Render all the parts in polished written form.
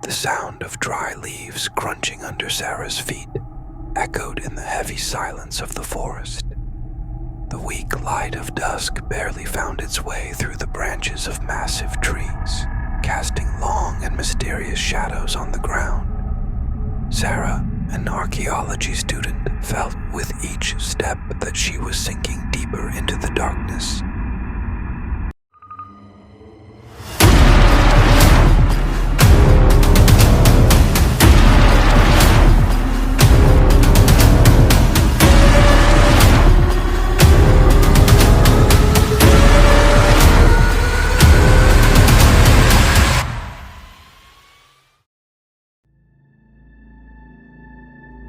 The sound of dry leaves crunching under Sara's feet echoed in the heavy silence of the forest. The weak light of dusk barely found its way through the branches of massive trees, casting long and mysterious shadows on the ground. Sara, an archaeology student, felt with each step that she was sinking deeper into the darkness.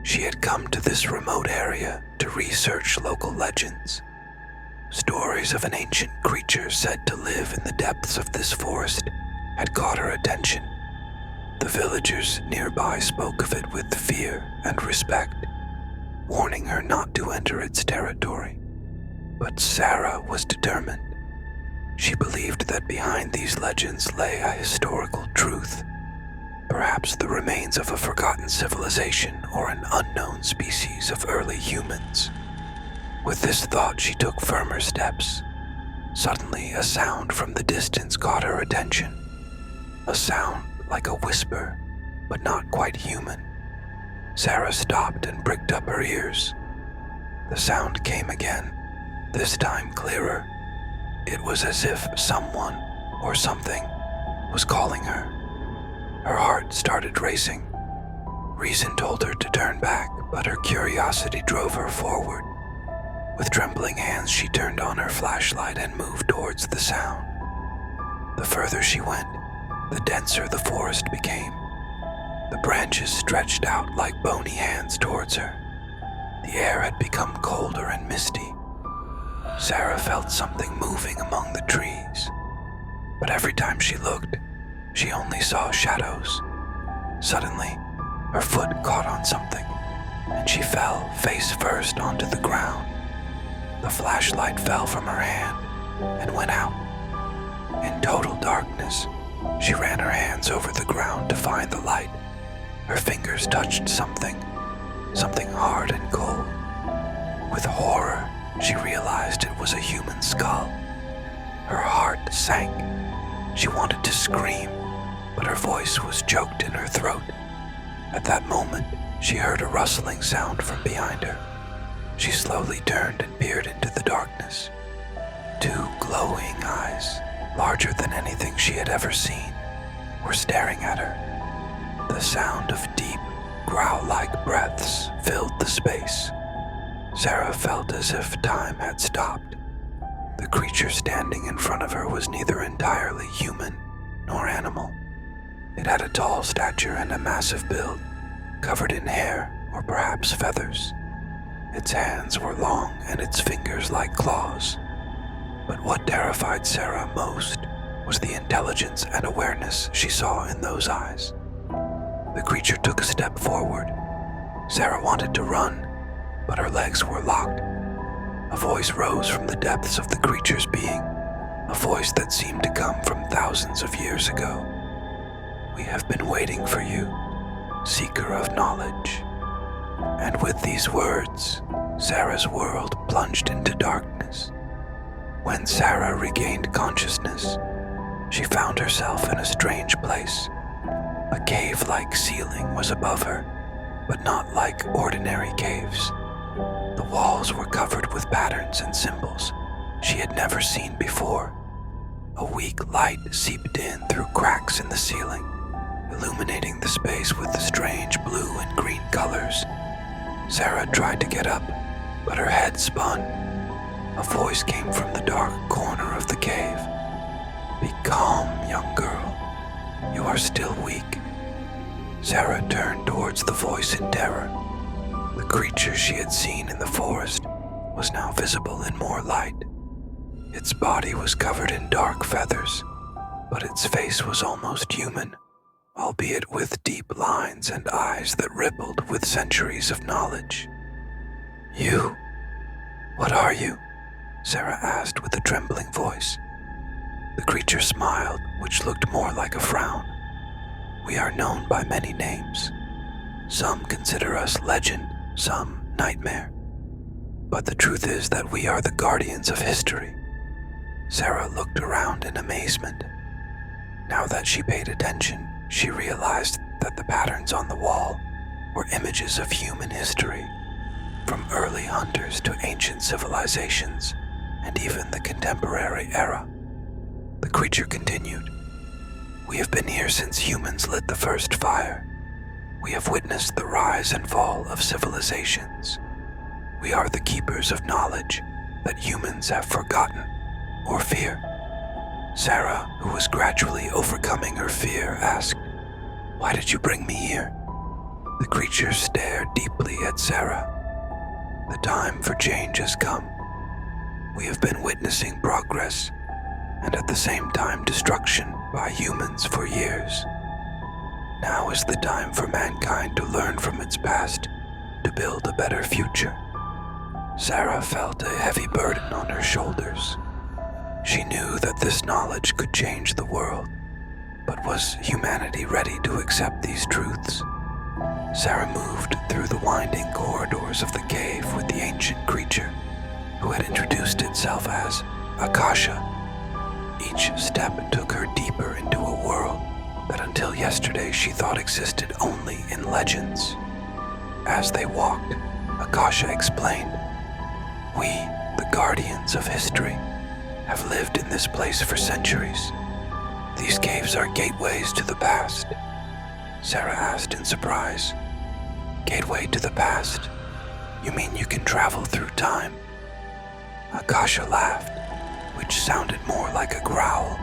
She had come to this remote area to research local legends. Stories of an ancient creature said to live in the depths of this forest had caught her attention. The villagers nearby spoke of it with fear and respect, warning her not to enter its territory. But Sara was determined. She believed that behind these legends lay a historical truth. Perhaps the remains of a forgotten civilization or an unknown species of early humans. With this thought, she took firmer steps. Suddenly, a sound from the distance caught her attention. A sound like a whisper, but not quite human. Sara stopped and pricked up her ears. The sound came again, this time clearer. It was as if someone or something was calling her. Her heart started racing. Reason told her to turn back, but her curiosity drove her forward. With trembling hands, she turned on her flashlight and moved towards the sound. The further she went, the denser the forest became. The branches stretched out like bony hands towards her. The air had become colder and misty. Sara felt something moving among the trees, but every time she looked, she only saw shadows. Suddenly, her foot caught on something, and she fell face first onto the ground. The flashlight fell from her hand and went out. In total darkness, she ran her hands over the ground to find the light. Her fingers touched something hard and cold. With horror, she realized it was a human skull. Her heart sank. She wanted to scream, but her voice was choked in her throat. At that moment, she heard a rustling sound from behind her. She slowly turned and peered into the darkness. Two glowing eyes, larger than anything she had ever seen, were staring at her. The sound of deep, growl-like breaths filled the space. Sara felt as if time had stopped. The creature standing in front of her was neither entirely human nor animal. It had a tall stature and a massive build, covered in hair or perhaps feathers. Its hands were long and its fingers like claws. But what terrified Sara most was the intelligence and awareness she saw in those eyes. The creature took a step forward. Sara wanted to run, but her legs were locked. A voice rose from the depths of the creature's being, a voice that seemed to come from thousands of years ago. "We have been waiting for you, seeker of knowledge." And with these words, Sara's world plunged into darkness. When Sara regained consciousness, she found herself in a strange place. A cave-like ceiling was above her, but not like ordinary caves. The walls were covered with patterns and symbols she had never seen before. A weak light seeped in through cracks in the ceiling, illuminating the space with the strange blue and green colors. Sara tried to get up, but her head spun. A voice came from the dark corner of the cave. "Be calm, young girl. You are still weak." Sara turned towards the voice in terror. The creature she had seen in the forest was now visible in more light. Its body was covered in dark feathers, but its face was almost human, albeit with deep lines and eyes that rippled with centuries of knowledge. "You? What are you?" Sara asked with a trembling voice. The creature smiled, which looked more like a frown. We are known by many names. Some consider us legend, some nightmare. But the truth is that we are the guardians of history. Sara looked around in amazement. Now that she paid attention, she realized that the patterns on the wall were images of human history, from early hunters to ancient civilizations, and even the contemporary era. The creature continued. We have been here since humans lit the first fire. We have witnessed the rise and fall of civilizations. We are the keepers of knowledge that humans have forgotten or fear. Sara, who was gradually overcoming her fear, asked, "Why did you bring me here?" The creature stared deeply at Sara. The time for change has come. We have been witnessing progress and at the same time destruction by humans for years. Now is the time for mankind to learn from its past to build a better future. Sara felt a heavy burden on her shoulders. She knew that this knowledge could change the world, but was humanity ready to accept these truths? Sara moved through the winding corridors of the cave with the ancient creature, who had introduced itself as Akasha. Each step took her deeper into a world that until yesterday she thought existed only in legends. As they walked, Akasha explained, "We, the guardians of history, have lived in this place for centuries. These caves are gateways to the past." Sara asked in surprise, "Gateway to the past? You mean you can travel through time?" Akasha laughed, which sounded more like a growl.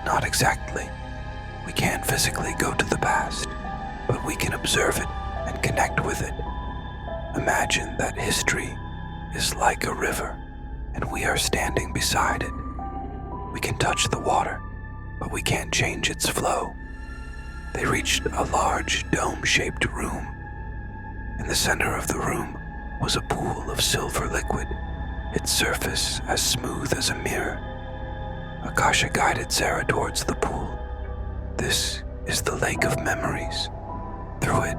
"Not exactly. We can't physically go to the past, but we can observe it and connect with it. Imagine that history is like a river, and we are standing beside it. We can touch the water, but we can't change its flow." They reached a large dome-shaped room. In the center of the room was a pool of silver liquid, its surface as smooth as a mirror. Akasha guided Sara towards the pool. "This is the lake of memories. Through it,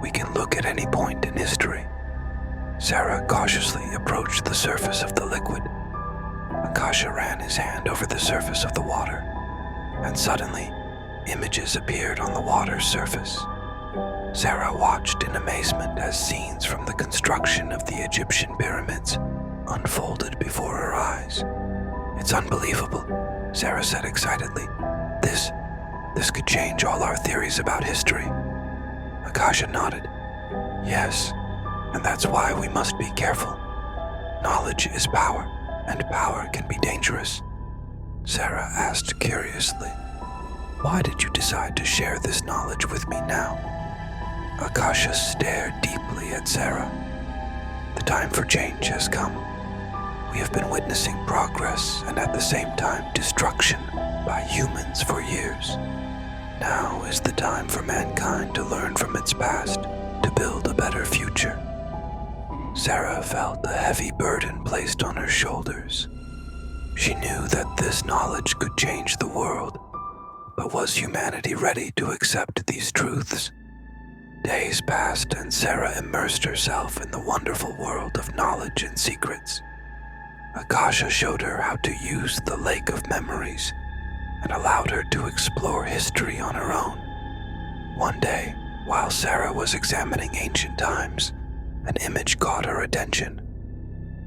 we can look at any point in history." Sara cautiously approached the surface of the liquid. Akasha ran his hand over the surface of the water, and suddenly, images appeared on the water's surface. Sara watched in amazement as scenes from the construction of the Egyptian pyramids unfolded before her eyes. "It's unbelievable," Sara said excitedly. This could change all our theories about history." Akasha nodded. "Yes, and that's why we must be careful. Knowledge is power, and power can be dangerous." Sara asked curiously, "Why did you decide to share this knowledge with me now?" Akasha stared deeply at Sara. "The time for change has come. We have been witnessing progress and at the same time destruction by humans for years. Now is the time for mankind to learn from its past to build a better future." Sara felt a heavy burden placed on her shoulders. She knew that this knowledge could change the world, but was humanity ready to accept these truths? Days passed and Sara immersed herself in the wonderful world of knowledge and secrets. Akasha showed her how to use the lake of memories and allowed her to explore history on her own. One day, while Sara was examining ancient times, an image caught her attention.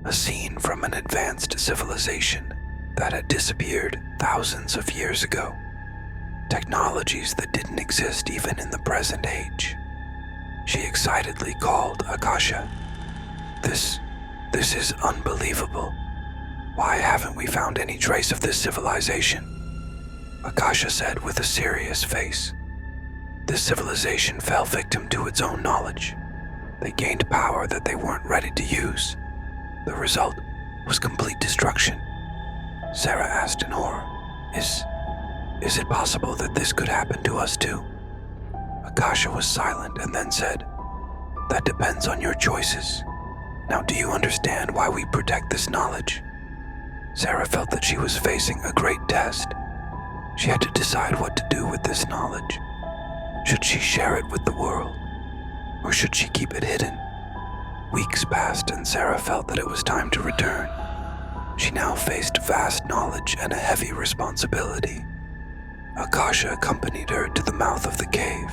A scene from an advanced civilization that had disappeared thousands of years ago. Technologies that didn't exist even in the present age. She excitedly called Akasha. This is unbelievable. Why haven't we found any trace of this civilization?" Akasha said with a serious face. "This civilization fell victim to its own knowledge. They gained power that they weren't ready to use. The result was complete destruction." Sara asked in horror, Is it possible that this could happen to us too?" Akasha was silent and then said, "That depends on your choices. Now do you understand why we protect this knowledge?" Sara felt that she was facing a great test. She had to decide what to do with this knowledge. Should she share it with the world, or should she keep it hidden? Weeks passed and Sara felt that it was time to return. She now faced vast knowledge and a heavy responsibility. Akasha accompanied her to the mouth of the cave.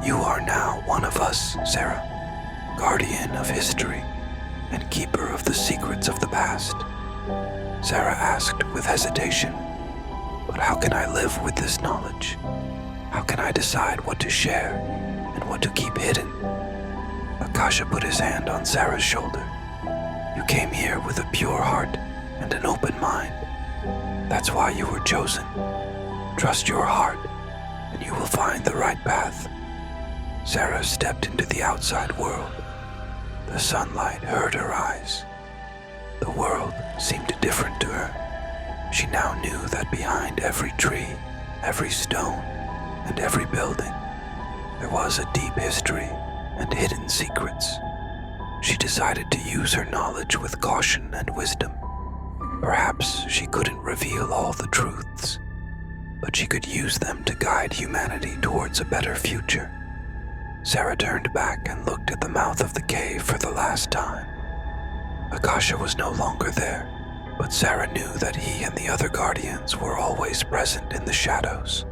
"You are now one of us, Sara, guardian of history and keeper of the secrets of the past." Sara asked with hesitation, "But how can I live with this knowledge? How can I decide what to share and what to keep hidden?" Akasha put his hand on Sara's shoulder. "You came here with a pure heart and an open mind. That's why you were chosen. Trust your heart, and you will find the right path." Sara stepped into the outside world. The sunlight hurt her eyes. The world seemed different to her. She now knew that behind every tree, every stone, and every building, there was a deep history and hidden secrets. She decided to use her knowledge with caution and wisdom. Perhaps she couldn't reveal all the truths, but she could use them to guide humanity towards a better future. Sara turned back and looked at the mouth of the cave for the last time. Akasha was no longer there, but Sara knew that he and the other guardians were always present in the shadows,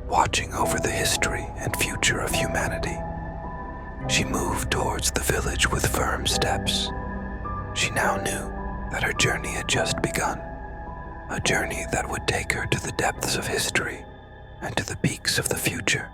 watching over the history and future of humanity. She moved towards the village with firm steps. She now knew that her journey had just begun, a journey that would take her to the depths of history and to the peaks of the future.